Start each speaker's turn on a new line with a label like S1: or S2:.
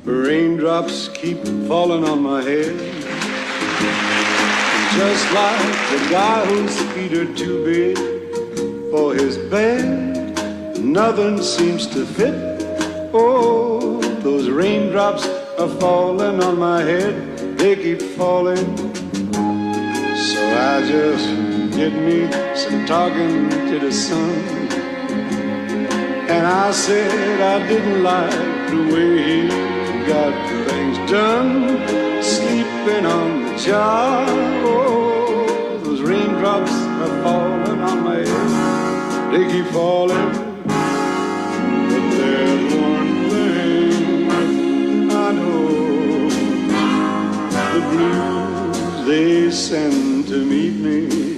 S1: Raindrops keep falling on my head, just like the guy whose feet are too big for his bed. Nothing seems to fit. Oh, those raindrops are falling on my head. They keep falling. So I just get me some talking to the sun, and I said I didn't like the way he got things done, sleeping on the job. Oh, those raindrops are falling on my head. They keep falling. But there's one thing I know: the blues they send to meet me